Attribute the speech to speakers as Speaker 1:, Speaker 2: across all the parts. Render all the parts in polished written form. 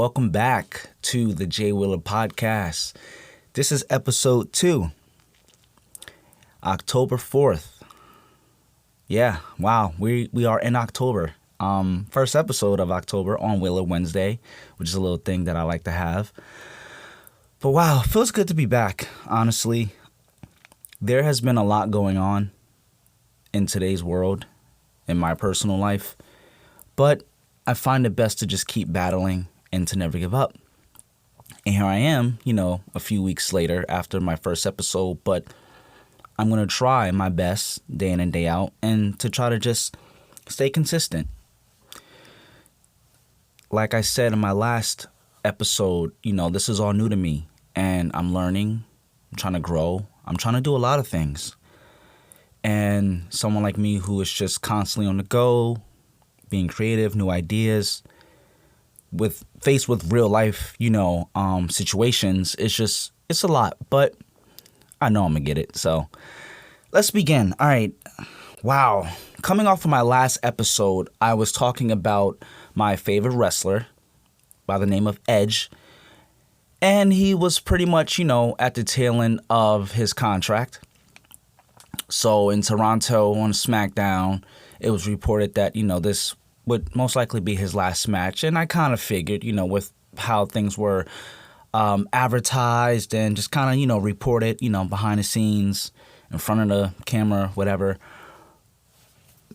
Speaker 1: welcome back to the Jay Wheeler Podcast. This is episode 2, October 4th. Yeah, wow, we are in October. First episode of October on Wheeler Wednesday, which is a little thing that I like to have. But wow, it feels good to be back, honestly. There has been a lot going on in today's world, in my personal life, but I find it best to just keep battling and to never give up. And here I am, a few weeks later after my first episode, but I'm going to try my best day in and day out and to try to just stay consistent. Like I said in my last episode, this is all new to me and I'm learning, I'm trying to grow, I'm trying to do a lot of things. And someone like me who is just constantly on the go, being creative, new ideas, faced with real life, situations, it's a lot, but I know I'm gonna get it. So let's begin. All right. Wow. Coming off of my last episode, I was talking about my favorite wrestler by the name of Edge. And he was pretty much, at the tail end of his contract. So in Toronto on SmackDown, it was reported that, this would most likely be his last match. And I kind of figured, with how things were advertised and just kind of, reported, behind the scenes, in front of the camera, whatever.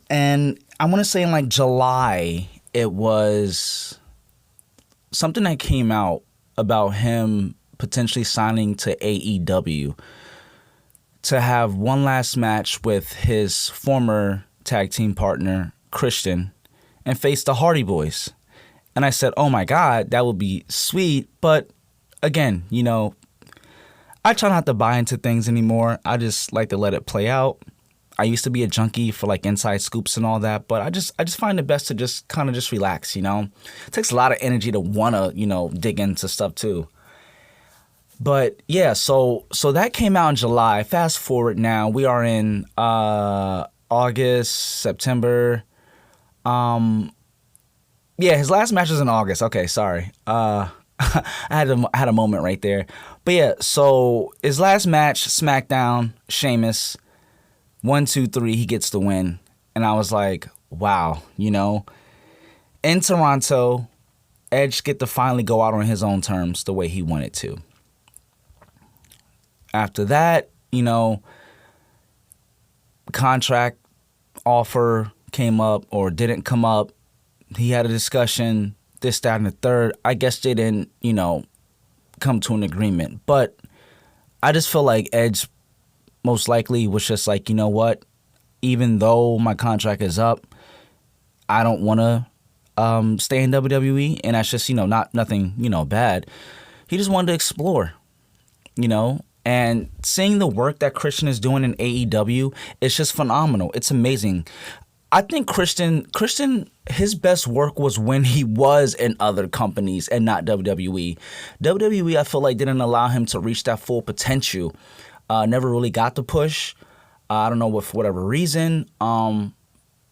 Speaker 1: And I want to say in like July, it was something that came out about him potentially signing to AEW to have one last match with his former tag team partner, Christian, and face the Hardy Boys. And I said, oh my God, that would be sweet. But again, I try not to buy into things anymore. I just like to let it play out. I used to be a junkie for like inside scoops and all that, but I just find it best to just kind of just relax, It takes a lot of energy to want to, dig into stuff too. But yeah, so that came out in July. Fast forward now, we are in August, September. Yeah, his last match was in August. Okay, sorry. I had a moment right there. But yeah, so his last match, SmackDown, Sheamus, 1, 2, 3, he gets the win. And I was like, wow, in Toronto, Edge get to finally go out on his own terms the way he wanted to. After that, contract offer came up or didn't come up. He had a discussion, this, that, and the third. I guess they didn't, come to an agreement. But I just feel like Edge most likely was just like, you know what? Even though my contract is up, I don't want to stay in WWE. And that's just, nothing, bad. He just wanted to explore, And seeing the work that Christian is doing in AEW, it's just phenomenal. It's amazing. I think Christian, his best work was when he was in other companies and not WWE. WWE, I feel like, didn't allow him to reach that full potential. Never really got the push. I don't know for whatever reason.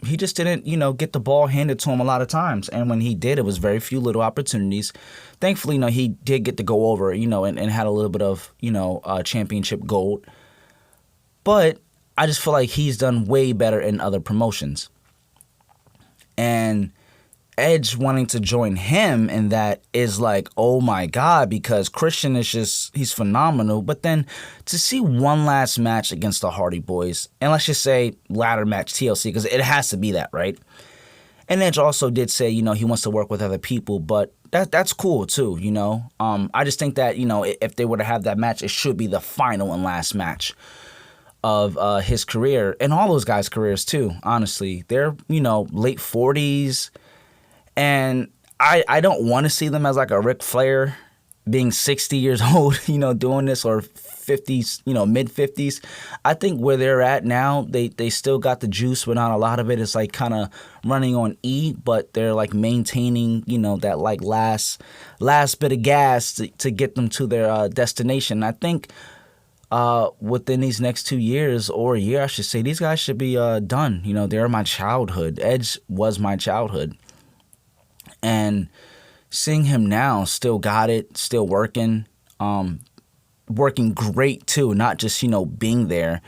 Speaker 1: He just didn't, get the ball handed to him a lot of times. And when he did, it was very few little opportunities. Thankfully, he did get to go over, and had a little bit of, championship gold. But I just feel like he's done way better in other promotions. And Edge wanting to join him in that is like, oh my God, because Christian is he's phenomenal. But then to see one last match against the Hardy Boys, and let's just say ladder match TLC, because it has to be that, right? And Edge also did say, he wants to work with other people, but that's cool too, I just think that, if they were to have that match, it should be the final and last match of his career, and all those guys' careers too, honestly. They're, late 40s, and I don't want to see them as like a Ric Flair being 60 years old, doing this, or 50s, mid 50s. I think where they're at now, they still got the juice, but not a lot of it. It's like kind of running on E, but they're like maintaining, that like last bit of gas to get them to their destination. I think within these next 2 years, or a year, I should say, these guys should be done. They're my childhood. Edge was my childhood. And seeing him now, still got it, still working, working great too, not just, being there,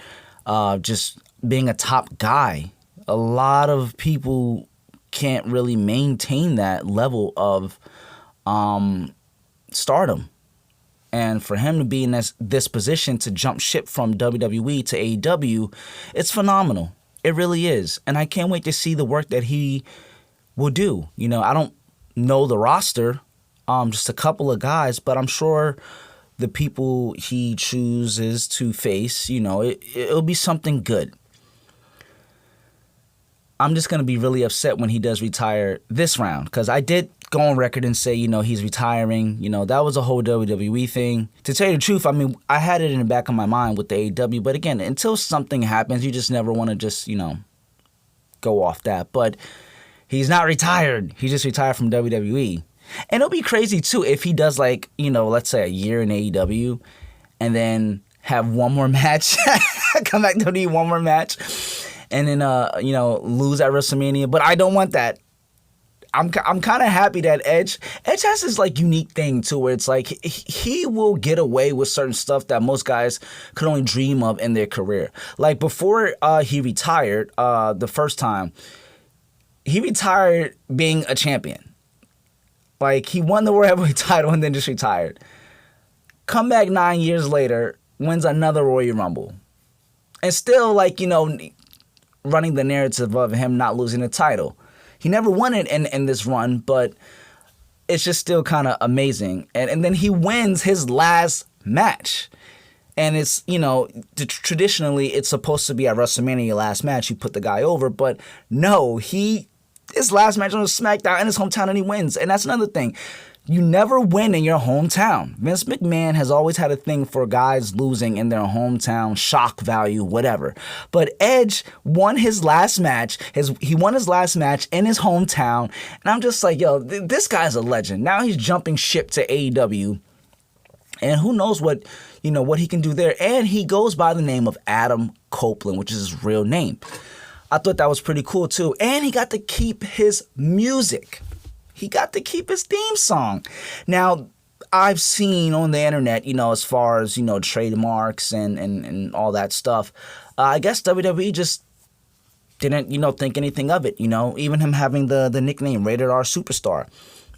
Speaker 1: just being a top guy. A lot of people can't really maintain that level of stardom. And for him to be in this position to jump ship from WWE to AEW, it's phenomenal. It really is. And I can't wait to see the work that he will do. I don't know the roster, just a couple of guys, but I'm sure the people he chooses to face, it'll be something good. I'm just going to be really upset when he does retire this round, because I did go on record and say, he's retiring. That was a whole WWE thing. To tell you the truth, I had it in the back of my mind with the AEW, but again, until something happens, you just never want to just, go off that. But he's not retired. He just retired from WWE. And it'll be crazy, too, if he does, let's say a year in AEW and then have one more match, come back to WWE, one more match, and then, lose at WrestleMania. But I don't want that. I'm kind of happy that Edge has this, unique thing, too, where it's like he will get away with certain stuff that most guys could only dream of in their career. Like, before he retired the first time, he retired being a champion. Like, he won the World Heavyweight title and then just retired. Come back 9 years later, wins another Royal Rumble. And still, running the narrative of him not losing the title. He never won it in this run, but it's just still kind of amazing. And then he wins his last match. And it's, traditionally it's supposed to be at WrestleMania, your last match, you put the guy over. But no, his last match on SmackDown in his hometown, and he wins. And that's another thing. You never win in your hometown. Vince McMahon has always had a thing for guys losing in their hometown, shock value, whatever. But Edge won his last match. He won his last match in his hometown. And I'm just like, yo, this guy's a legend. Now he's jumping ship to AEW. And who knows what he can do there. And he goes by the name of Adam Copeland, which is his real name. I thought that was pretty cool, too. And he got to keep his music. He got to keep his theme song. Now, I've seen on the internet, as far as, trademarks and all that stuff, I guess WWE just didn't, think anything of it, even him having the nickname Rated R Superstar.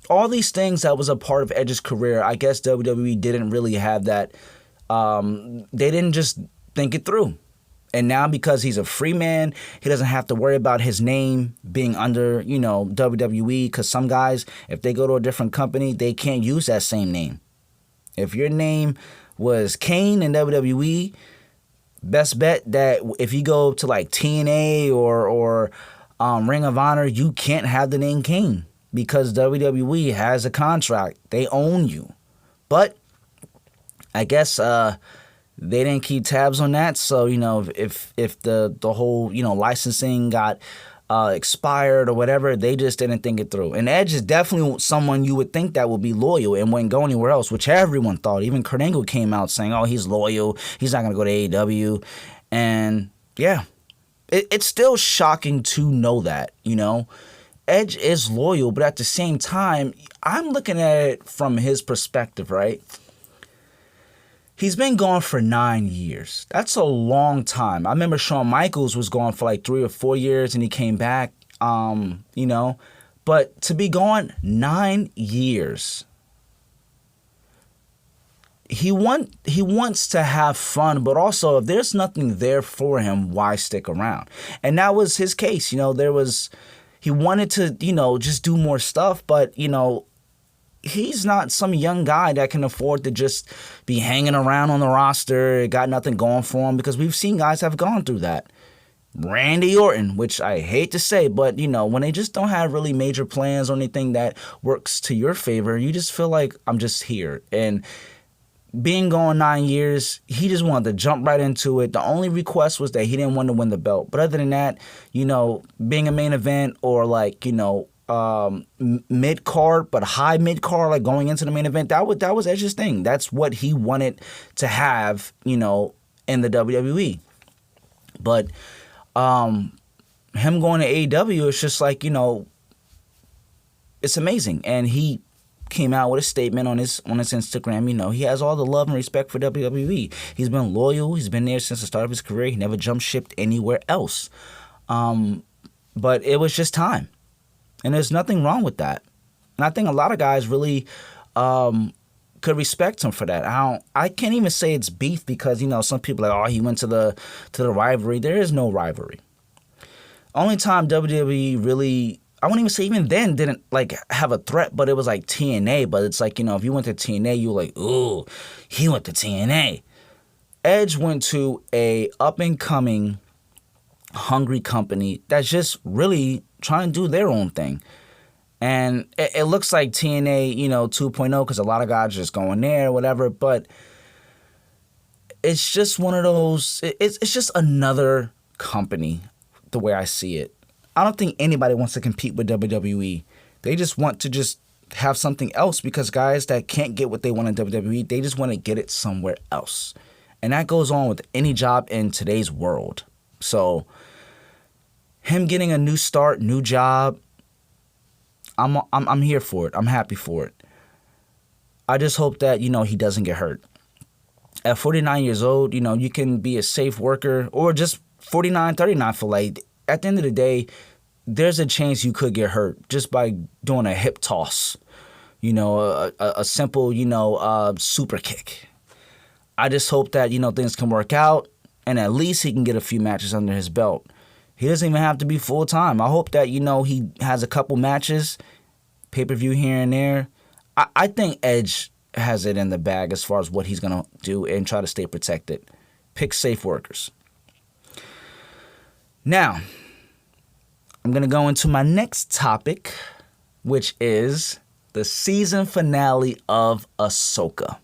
Speaker 1: All these things that was a part of Edge's career, I guess WWE didn't really have that. They didn't just think it through. And now, because he's a free man, he doesn't have to worry about his name being under, WWE. Because some guys, if they go to a different company, they can't use that same name. If your name was Kane in WWE, best bet that if you go to TNA or Ring of Honor, you can't have the name Kane. Because WWE has a contract. They own you. But I guess they didn't keep tabs on that, so if the whole licensing got expired or whatever, they just didn't think it through. And Edge is definitely someone you would think that would be loyal and wouldn't go anywhere else, which everyone thought. Even Kurt Angle came out saying, "Oh, he's loyal. He's not gonna go to AEW," and yeah, it's still shocking to know that Edge is loyal, but at the same time, I'm looking at it from his perspective, right? He's been gone for 9 years. That's a long time. I remember Shawn Michaels was gone for 3 or 4 years and he came back, But to be gone 9 years, he wants to have fun, but also if there's nothing there for him, why stick around? And that was his case. He wanted to, just do more stuff, but, he's not some young guy that can afford to just be hanging around on the roster, got nothing going for him, because we've seen guys have gone through that. Randy Orton, which I hate to say, but, when they just don't have really major plans or anything that works to your favor, you just feel like, I'm just here. And being gone 9 years, he just wanted to jump right into it. The only request was that he didn't want to win the belt. But other than that, being a main event or mid-card, but high mid-card, going into the main event, that was Edge's thing. That's what he wanted to have, in the WWE. But him going to AEW is just it's amazing. And he came out with a statement on his Instagram. You know, he has all the love and respect for WWE. He's been loyal. He's been there since the start of his career. He never jumped ship anywhere else. But it was just time. And there's nothing wrong with that. And I think a lot of guys really could respect him for that. I can't even say it's beef because, you know, some people are like, oh, he went to the rivalry. There is no rivalry. Only time WWE really, I wouldn't even say even then didn't like have a threat, but it was like TNA. But it's like, you know, if you went to TNA, you were like, ooh, he went to TNA. Edge went to a up-and-coming, hungry company that's just really trying to do their own thing. And it looks like TNA, you know, 2.0 because a lot of guys are just going there or whatever. But it's just one of those, it's just another company the way I see it. I don't think anybody wants to compete with WWE. They just want to just have something else because guys that can't get what they want in WWE, they just want to get it somewhere else. And that goes on with any job in today's world. So him getting a new start, new job, I'm here for it. I'm happy for it. I just hope that, you know, he doesn't get hurt. At 49 years old, you know, you can be a safe worker or just 49, 39 for like, at the end of the day, there's a chance you could get hurt just by doing a hip toss, you know, a simple, you know, super kick. I just hope that, you know, things can work out and at least he can get a few matches under his belt. He doesn't even have to be full-time. I hope that, you know, he has a couple matches, pay-per-view here and there. I think Edge has it in the bag as far as what he's going to do and try to stay protected. Pick safe workers. Now, I'm going to go into my next topic, which is the season finale of Ahsoka.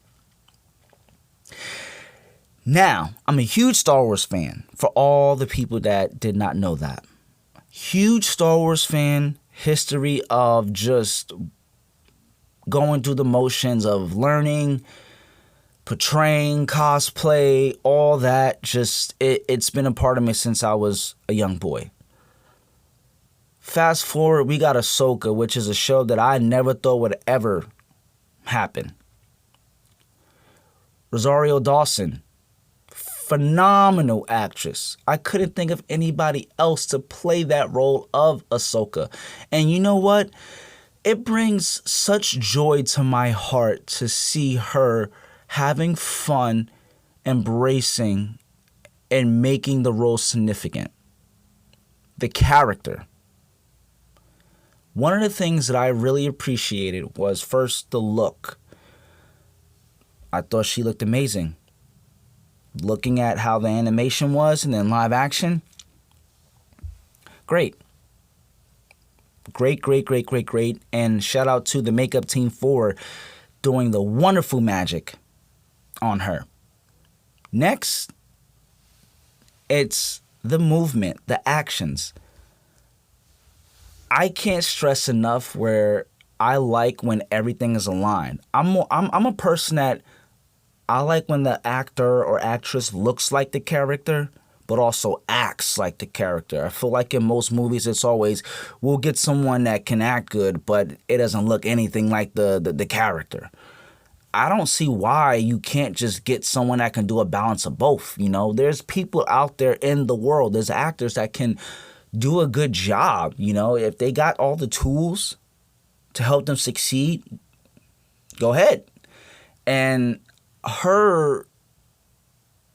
Speaker 1: Now, I'm a huge Star Wars fan, for all the people that did not know that. Huge Star Wars fan, history of just going through the motions of learning, portraying, cosplay, all that. Just, it's been a part of me since I was a young boy. Fast forward, we got Ahsoka, which is a show that I never thought would ever happen. Rosario Dawson. Phenomenal actress. I couldn't think of anybody else to play that role of Ahsoka. And you know what? It brings such joy to my heart to see her having fun, embracing, and making the role significant. The character. One of the things that I really appreciated was first the look. I thought she looked amazing. Looking at how the animation was and then live action, great. Great. And shout out to the makeup team for doing the wonderful magic on her. Next, it's the movement, the actions. I can't stress enough where I like when everything is aligned. I'm a person that I like when the actor or actress looks like the character, but also acts like the character. I feel like in most movies, it's always, we'll get someone that can act good, but it doesn't look anything like the character. I don't see why you can't just get someone that can do a balance of both. You know, there's people out there in the world, there's actors that can do a good job. You know, if they got all the tools to help them succeed, go ahead. And her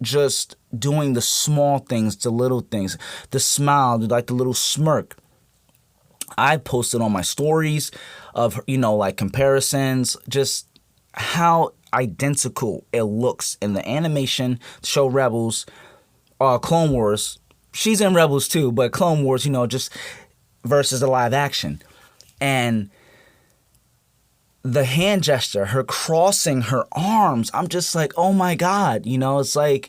Speaker 1: just doing the small things, the little things, the smile, like the little smirk. I posted on my stories of, you know, like comparisons, just how identical it looks in the animation show Rebels, Clone Wars. She's in Rebels too, but Clone Wars, you know, just versus the live action. And the hand gesture, her crossing her arms, I'm just like, oh my God, you know, it's like,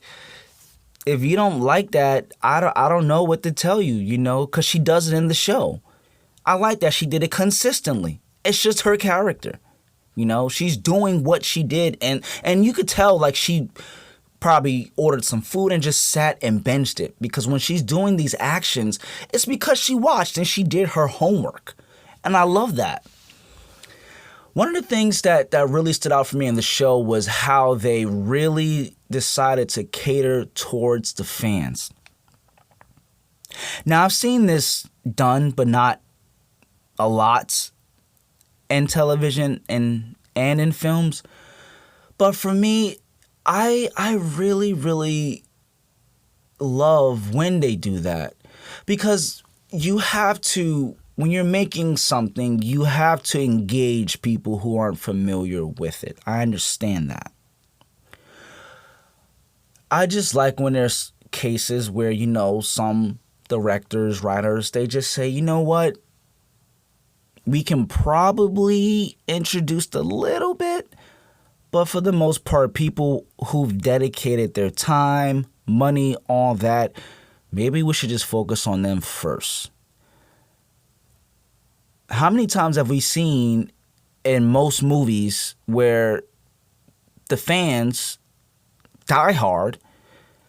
Speaker 1: if you don't like that, I don't know what to tell you, you know, because she does it in the show. I like that she did it consistently. It's just her character, you know, she's doing what she did, and you could tell like she probably ordered some food and just sat and binged it, because when she's doing these actions, it's because she watched and she did her homework, and I love that. One of the things that really stood out for me in the show was how they really decided to cater towards the fans. Now, I've seen this done, but not a lot in television and in films. But for me, I really, really love when they do that, because you have to, when you're making something, you have to engage people who aren't familiar with it. I understand that. I just like when there's cases where, some directors, writers, they just say, you know what? We can probably introduce a little bit, but for the most part, people who've dedicated their time, money, all that, maybe we should just focus on them first. How many times have we seen in most movies where the fans, die hard,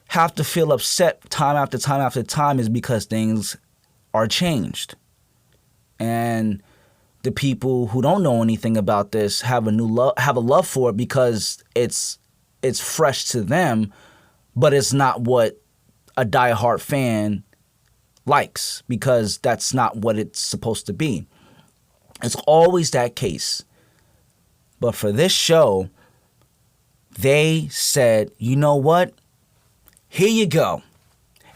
Speaker 1: have to feel upset time after time after time is because things are changed? And the people who don't know anything about this have a love for it because it's fresh to them, but it's not what a diehard fan likes, because that's not what it's supposed to be. It's always that case. But for this show, they said, you know what? Here you go.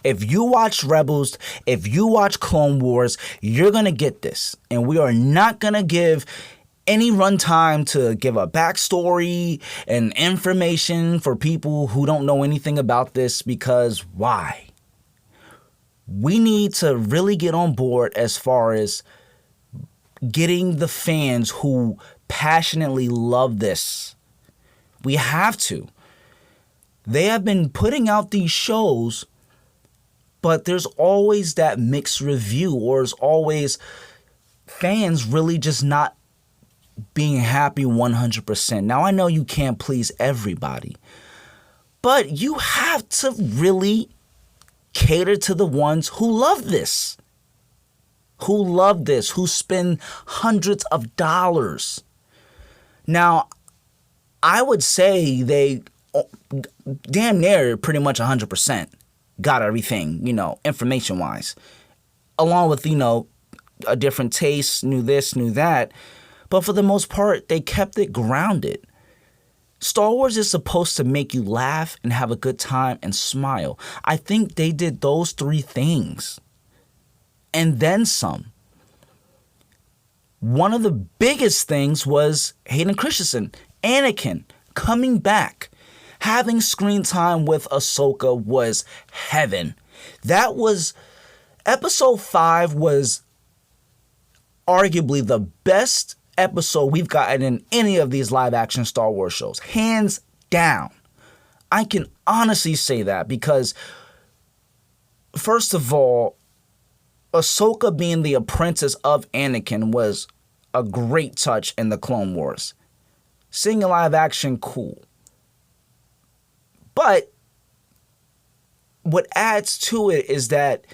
Speaker 1: If you watch Rebels, if you watch Clone Wars, you're going to get this. And we are not going to give any runtime to give a backstory and information for people who don't know anything about this, because why? We need to really get on board as far as getting the fans who passionately love this. We have to. They have been putting out these shows, but there's always that mixed review, or there's always fans really just not being happy 100%. Now, I know you can't please everybody, but you have to really cater to the ones who love this, who spend hundreds of dollars. Now, I would say they damn near pretty much 100% got everything, information-wise, along with, a different taste, knew this, knew that. But for the most part, they kept it grounded. Star Wars is supposed to make you laugh and have a good time and smile. I think they did those three things, and then some. One of the biggest things was Hayden Christensen, Anakin, coming back. Having screen time with Ahsoka was heaven. Episode 5 was arguably the best episode we've gotten in any of these live action Star Wars shows. Hands down. I can honestly say that because, first of all, Ahsoka being the apprentice of Anakin was a great touch in the Clone Wars. Seeing a live action, cool. But what adds to it is that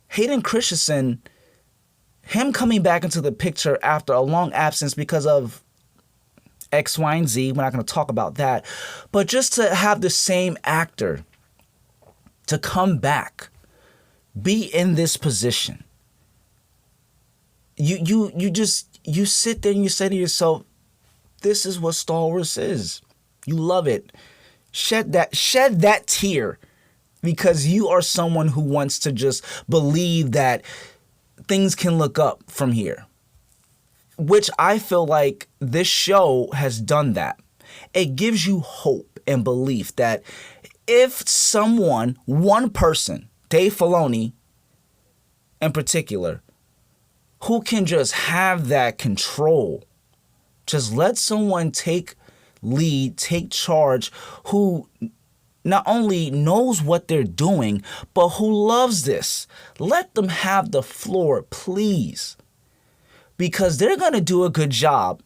Speaker 1: Hayden Christensen, him coming back into the picture after a long absence because of X, Y, and Z, we're not going to talk about that, but just to have the same actor to come back, be in this position, you sit there and you say to yourself, this is what Star Wars is. You love it. Shed that tear, because you are someone who wants to just believe that things can look up from here, which I feel like this show has done that. It gives you hope and belief that if someone, one person, Dave Filoni in particular, who can just have that control, just let someone take lead, take charge, who not only knows what they're doing, but who loves this. Let them have the floor, please, because they're going to do a good job.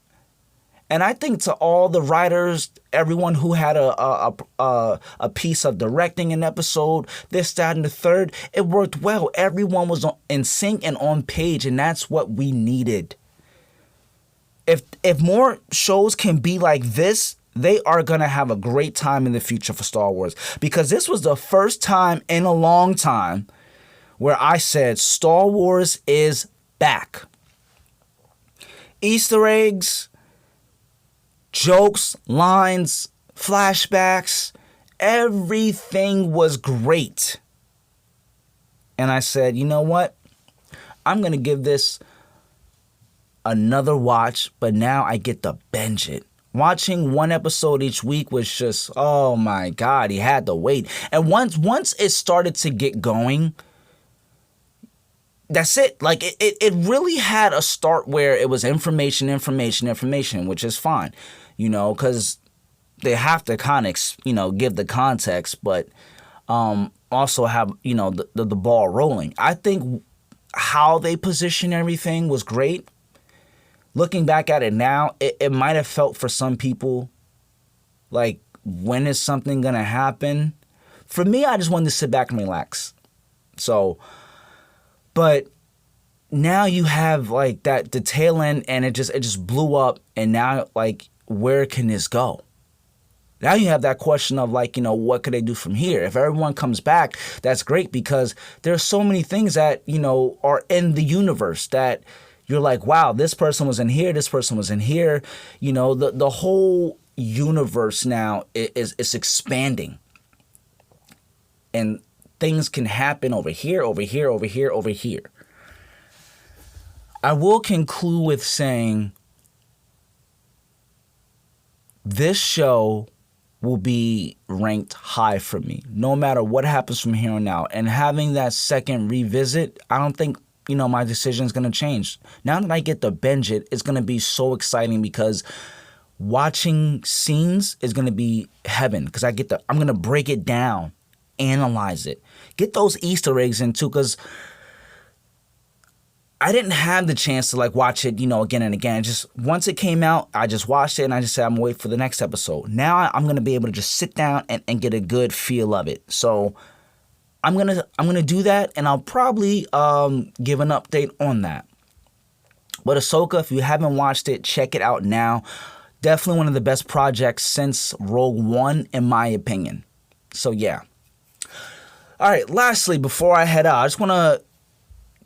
Speaker 1: And I think to all the writers, everyone who had a piece of directing an episode, this, that, and the third, it worked well. Everyone was in sync and on page, and that's what we needed. if more shows can be like this, they are going to have a great time in the future for Star Wars, because this was the first time in a long time where I said Star Wars is back. Easter eggs, jokes, lines, flashbacks, everything was great. And I said, you know what? I'm going to give this another watch, but now I get to binge it. Watching one episode each week was just, oh my God, he had to wait. And once it started to get going, that's it. Like, it really had a start where it was information, which is fine, because they have to kind of, give the context, but also have, the ball rolling. I think how they position everything was great. Looking back at it now, it might have felt for some people like, when is something going to happen? For me, I just wanted to sit back and relax. So, but now you have like that, the tail end, and it just blew up. And now, like, where can this go? Now you have that question of like, what could they do from here? If everyone comes back, that's great, because there's so many things that, are in the universe that you're like, wow, this person was in here, this person was in here. The whole universe now is expanding. And things can happen over here, over here, over here, over here. I will conclude with saying this show will be ranked high for me, no matter what happens from here on out. And having that second revisit, I don't think, my decision is going to change. Now that I get to binge it, it's going to be so exciting, because watching scenes is going to be heaven, because I'm going to break it down, analyze it, get those Easter eggs in too, because I didn't have the chance to like watch it, again and again. Just once it came out, I just watched it and I just said, I'm gonna wait for the next episode. Now I'm gonna be able to just sit down and get a good feel of it. So I'm gonna do that, and I'll probably give an update on that. But Ahsoka, if you haven't watched it, check it out now. Definitely one of the best projects since Rogue One, in my opinion. So yeah. All right, lastly, before I head out, I just want to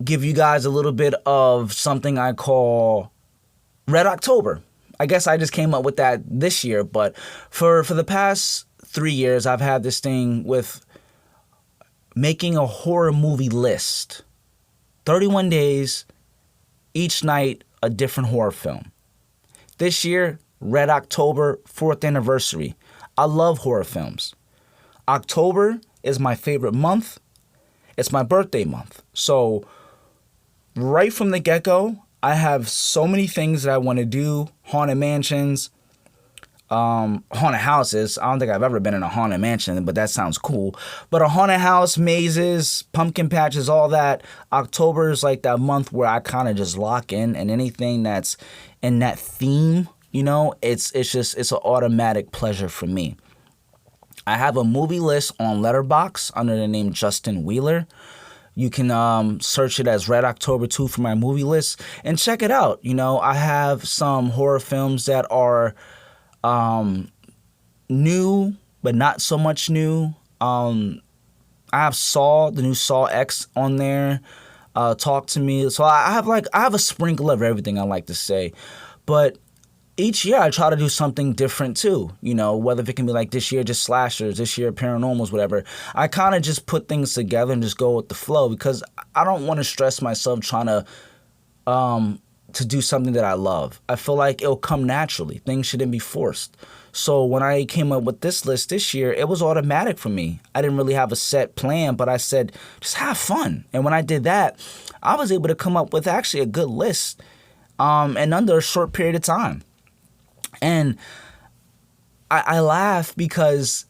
Speaker 1: give you guys a little bit of something I call Red October. I guess I just came up with that this year, but for the past 3 years, I've had this thing with making a horror movie list. 31 days, each night a different horror film. This year, Red October, 4th anniversary. I love horror films. October is my favorite month. It's my birthday month. So right from the get-go, I have so many things that I want to do. Haunted mansions, haunted houses. I don't think I've ever been in a haunted mansion, but that sounds cool. But a haunted house, mazes, pumpkin patches, all that. October is like that month where I kind of just lock in, and anything that's in that theme, it's an automatic pleasure for me. I have a movie list on Letterboxd under the name Justin Wheeler. You can search it as Red October 2 for my movie list and check it out. I have some horror films that are new, but not so much new. I have Saw, the new Saw X on there. Talk to Me. So I have a sprinkle of everything, I like to say. But each year I try to do something different too, whether if it can be like this year just slashers, this year paranormals, whatever. I kind of just put things together and just go with the flow, because I don't want to stress myself trying to do something that I love. I feel like it'll come naturally. Things shouldn't be forced. So when I came up with this list this year, it was automatic for me. I didn't really have a set plan, but I said, just have fun. And when I did that, I was able to come up with actually a good list and under a short period of time. And I laugh because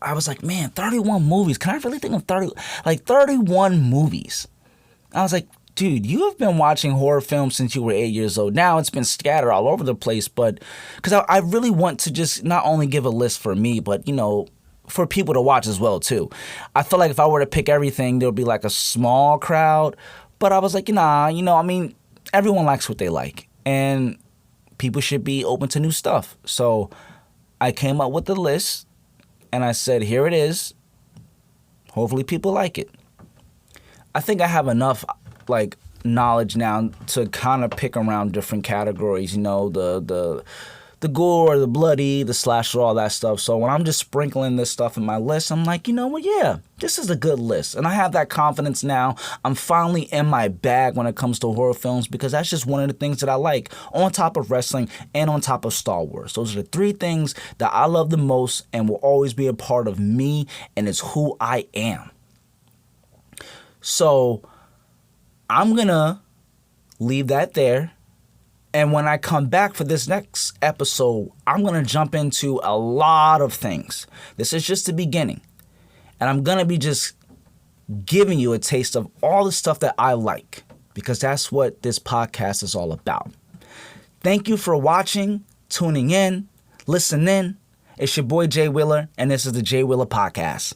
Speaker 1: I was like, man, 31 movies. Can I really think of 31 movies? I was like, dude, you have been watching horror films since you were 8 years old. Now it's been scattered all over the place. But because I really want to just not only give a list for me, but, for people to watch as well, too. I feel like if I were to pick everything, there would be like a small crowd. But I was like, everyone likes what they like. And people should be open to new stuff. So I came up with the list and I said, here it is. Hopefully people like it. I think I have enough like knowledge now to kind of pick around different categories, you know, the gore, the bloody, the slasher, all that stuff. So when I'm just sprinkling this stuff in my list, I'm like, you know what, yeah, this is a good list. And I have that confidence now. I'm finally in my bag when it comes to horror films because that's just one of the things that I like on top of wrestling and on top of Star Wars. Those are the three things that I love the most and will always be a part of me, and it's who I am. So I'm going to leave that there. And when I come back for this next episode, I'm going to jump into a lot of things. This is just the beginning. And I'm going to be just giving you a taste of all the stuff that I like, because that's what this podcast is all about. Thank you for watching, tuning in, listening. It's your boy Jay Wheeler, and this is the Jay Wheeler Podcast.